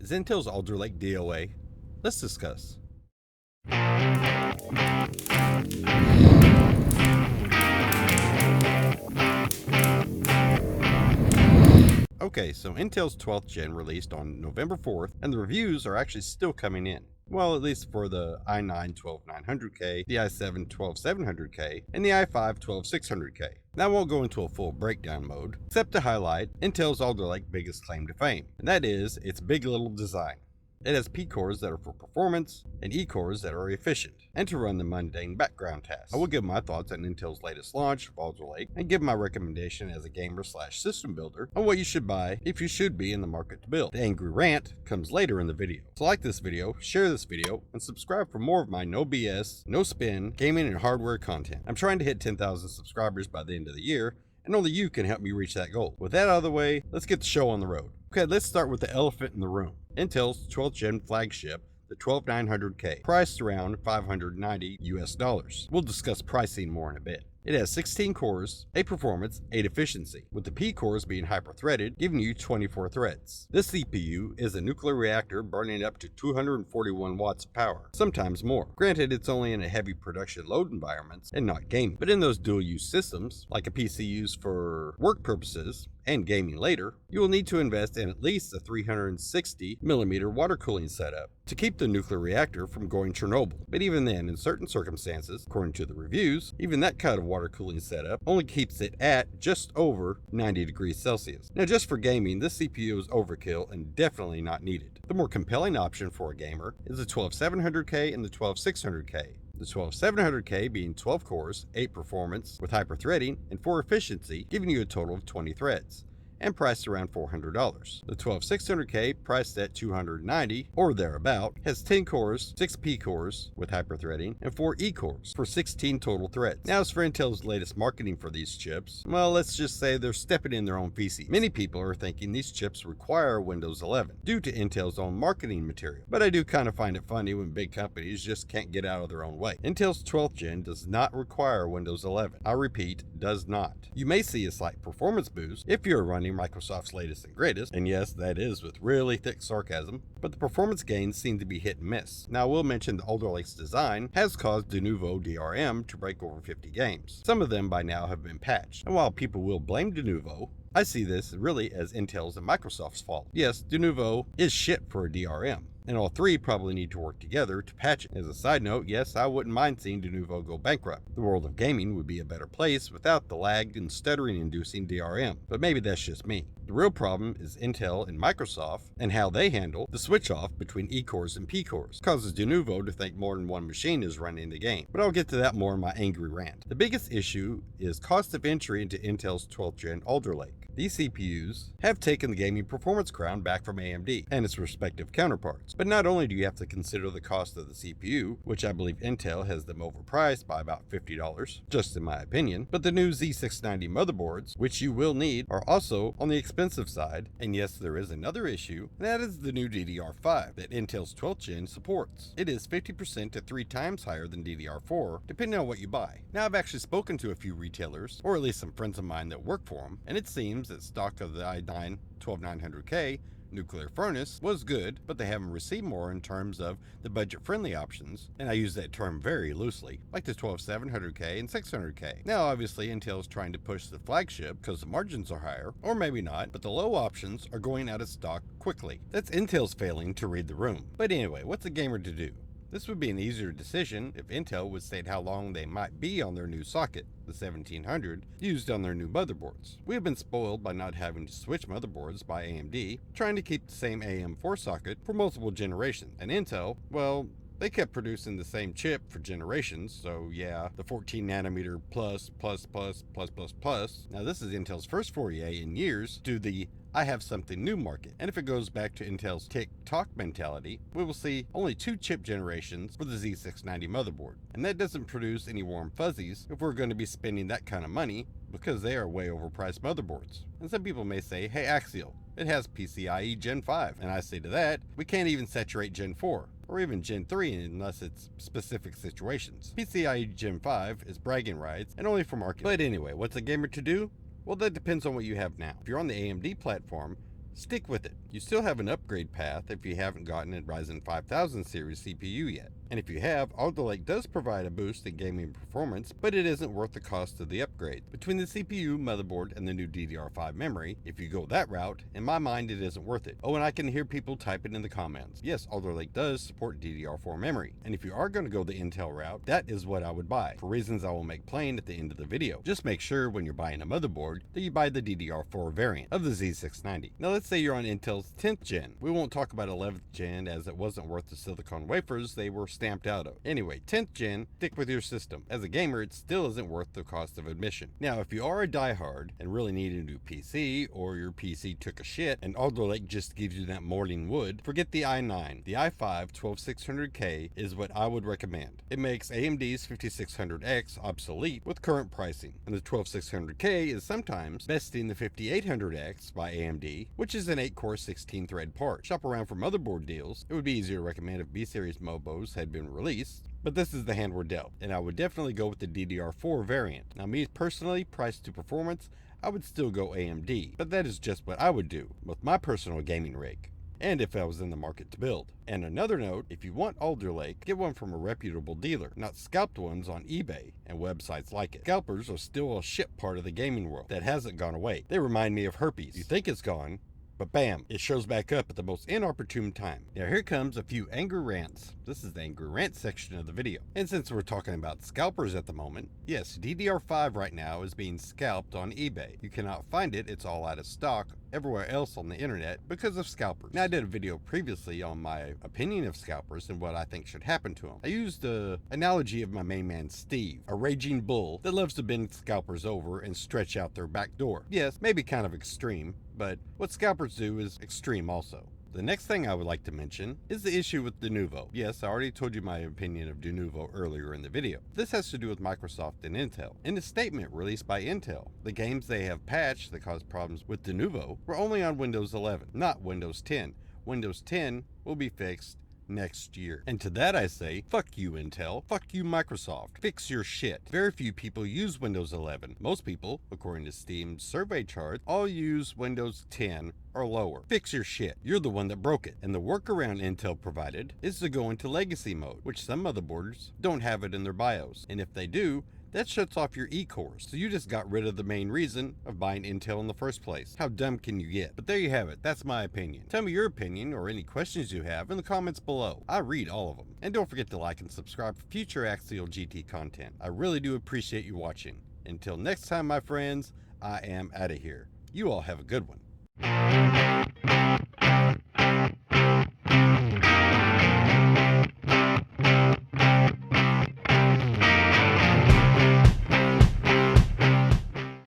is Intel's Alder Lake DOA? Let's discuss. Okay, so Intel's 12th gen released on November 4th, and the reviews are actually still coming in. Well, at least for the i9 12900K, the i7 12700K, and the i5 12600K. Now I won't go into a full breakdown mode, except to highlight Intel's Alder Lake's biggest claim to fame, and that is its big little design. It has P cores that are for performance, and E cores that are efficient, and to run the mundane background tasks. I will give my thoughts on Intel's latest launch, Alder Lake, and give my recommendation as a gamer/system builder on what you should buy if you should be in the market to build. The angry rant comes later in the video. So like this video, share this video, and subscribe for more of my no BS, no spin, gaming and hardware content. I'm trying to hit 10,000 subscribers by the end of the year, and only you can help me reach that goal. With that out of the way, let's get the show on the road. Okay, let's start with the elephant in the room. Intel's 12th gen flagship, the 12900K, priced around $590 US. We'll discuss pricing more in a bit. It has 16 cores, 8 performance, 8 efficiency, with the P cores being hyper-threaded, giving you 24 threads. This CPU is a nuclear reactor burning up to 241 watts of power, sometimes more. Granted, it's only in a heavy production load environments and not gaming, but in those dual-use systems, like a PC used for work purposes and gaming later, you will need to invest in at least a 360mm water cooling setup to keep the nuclear reactor from going Chernobyl. But even then, in certain circumstances, according to the reviews, even that kind of water cooling setup only keeps it at just over 90 degrees Celsius. Now just for gaming, this CPU is overkill and definitely not needed. The more compelling option for a gamer is the 12700K and the 12600K. The 12700K being 12 cores, 8 performance with hyper-threading, and 4 efficiency, giving you a total of 20 threads, and priced around $400. The 12600K, priced at $290 or thereabout, has 10 cores, 6 P cores with hyper-threading, and 4 E cores for 16 total threads. Now as for Intel's latest marketing for these chips, well, let's just say they're stepping in their own feces. Many people are thinking these chips require Windows 11 due to Intel's own marketing material, but I do kind of find it funny when big companies just can't get out of their own way. Intel's 12th gen does not require Windows 11. I repeat, does not. You may see a slight performance boost if you're running Microsoft's latest and greatest, and yes, that is with really thick sarcasm, but the performance gains seem to be hit and miss. Now I will mention the Alder Lake's design has caused de novo DRM to break over 50 games. Some of them by now have been patched, and while people will blame de novo, I see this really as Intel's and Microsoft's fault. Yes, de novo is shit for a DRM, and all three probably need to work together to patch it. As a side note, yes, I wouldn't mind seeing de novo go bankrupt. The world of gaming would be a better place without the lag and stuttering inducing DRM, but maybe that's just me. The real problem is Intel and Microsoft and how they handle the switch off between E cores and P cores. It causes de novo to think more than one machine is running the game, but I'll get to that more in my angry rant. The biggest issue is cost of entry into Intel's 12th gen Alder Lake. These CPUs have taken the gaming performance crown back from AMD and its respective counterparts. But not only do you have to consider the cost of the CPU, which I believe Intel has them overpriced by about $50, just in my opinion, but the new Z690 motherboards, which you will need, are also on the expensive side. And yes, there is another issue, and that is the new DDR5 that Intel's 12th gen supports. It is 50% to 3 times higher than DDR4, depending on what you buy. Now I've actually spoken to a few retailers, or at least some friends of mine that work for them, and it seems that stock of the i9 12900K nuclear furnace was good, but they haven't received more in terms of the budget-friendly options, and I use that term very loosely, like the 12700K and 600K. Now obviously Intel is trying to push the flagship because the margins are higher, or maybe not, but the low options are going out of stock quickly. That's Intel's failing to read the room. But anyway, what's a gamer to do? This would be an easier decision if Intel would state how long they might be on their new socket, the 1700, used on their new motherboards. We have been spoiled by not having to switch motherboards by AMD, trying to keep the same AM4 socket for multiple generations. And Intel, well, they kept producing the same chip for generations, so yeah, the 14nm plus. Now this is Intel's first foray in years to the I have something new market. And if it goes back to Intel's tick-tock mentality, we will see only 2 chip generations for the Z690 motherboard. And that doesn't produce any warm fuzzies if we're going to be spending that kind of money, because they are way overpriced motherboards. And some people may say, hey Axial, it has PCIe Gen 5. And I say to that, we can't even saturate Gen 4. Or even Gen 3 unless it's specific situations. PCIe Gen 5 is bragging rights and only for marketing. But anyway, what's a gamer to do? Well, that depends on what you have now. If you're on the AMD platform, stick with it. You still have an upgrade path if you haven't gotten a Ryzen 5000 series CPU yet. And if you have, Alder Lake does provide a boost in gaming performance, but it isn't worth the cost of the upgrade. Between the CPU, motherboard, and the new DDR5 memory, if you go that route, in my mind it isn't worth it. Oh, and I can hear people typing in the comments. Yes, Alder Lake does support DDR4 memory, and if you are going to go the Intel route, that is what I would buy, for reasons I will make plain at the end of the video. Just make sure when you're buying a motherboard that you buy the DDR4 variant of the Z690. Now let's say you're on Intel's 10th gen. We won't talk about 11th gen as it wasn't worth the silicon wafers they were stamped out of. Anyway, 10th gen, stick with your system. As a gamer, it still isn't worth the cost of admission. Now, if you are a diehard and really need a new PC, or your PC took a shit and Alder Lake just gives you that morning wood, forget the i9. The i5 12600K is what I would recommend. It makes AMD's 5600X obsolete with current pricing, and the 12600K is sometimes besting the 5800X by AMD, which is an 8-core 16-thread part. Shop around for motherboard deals. It would be easier to recommend if B-series Mobos had been released, but this is the hand we're dealt, and I would definitely go with the DDR4 variant. Now me personally, price to performance, I would still go AMD, but that is just what I would do with my personal gaming rig, and if I was in the market to build. And another note, if you want Alder Lake, get one from a reputable dealer, not scalped ones on eBay and websites like it. Scalpers are still a shit part of the gaming world that hasn't gone away. They remind me of herpes. You think it's gone, but bam, it shows back up at the most inopportune time. Now here comes a few angry rants. This is the angry rant section of the video. And since we're talking about scalpers at the moment, yes, DDR5 right now is being scalped on eBay. You cannot find it, it's all out of stock everywhere else on the internet because of scalpers. Now I did a video previously on my opinion of scalpers and what I think should happen to them. I used the analogy of my main man Steve, a raging bull that loves to bend scalpers over and stretch out their back door. Yes, maybe kind of extreme, but what scalpers do is extreme also. The next thing I would like to mention is the issue with Denuvo. Yes, I already told you my opinion of Denuvo earlier in the video. This has to do with Microsoft and Intel. In a statement released by Intel, the games they have patched that caused problems with Denuvo were only on Windows 11, not Windows 10. Windows 10 will be fixed next year. And to that I say, fuck you Intel, fuck you Microsoft, fix your shit. Very few people use Windows 11. Most people, according to Steam's survey chart, all use Windows 10 or lower. Fix your shit. You're the one that broke it. And the workaround Intel provided is to go into legacy mode, which some motherboards don't have it in their BIOS. And if they do, that shuts off your E-cores, so you just got rid of the main reason of buying Intel in the first place. How dumb can you get? But there you have it, that's my opinion. Tell me your opinion or any questions you have in the comments below. I read all of them. And don't forget to like and subscribe for future Axial GT content. I really do appreciate you watching. Until next time, my friends, I am out of here. You all have a good one.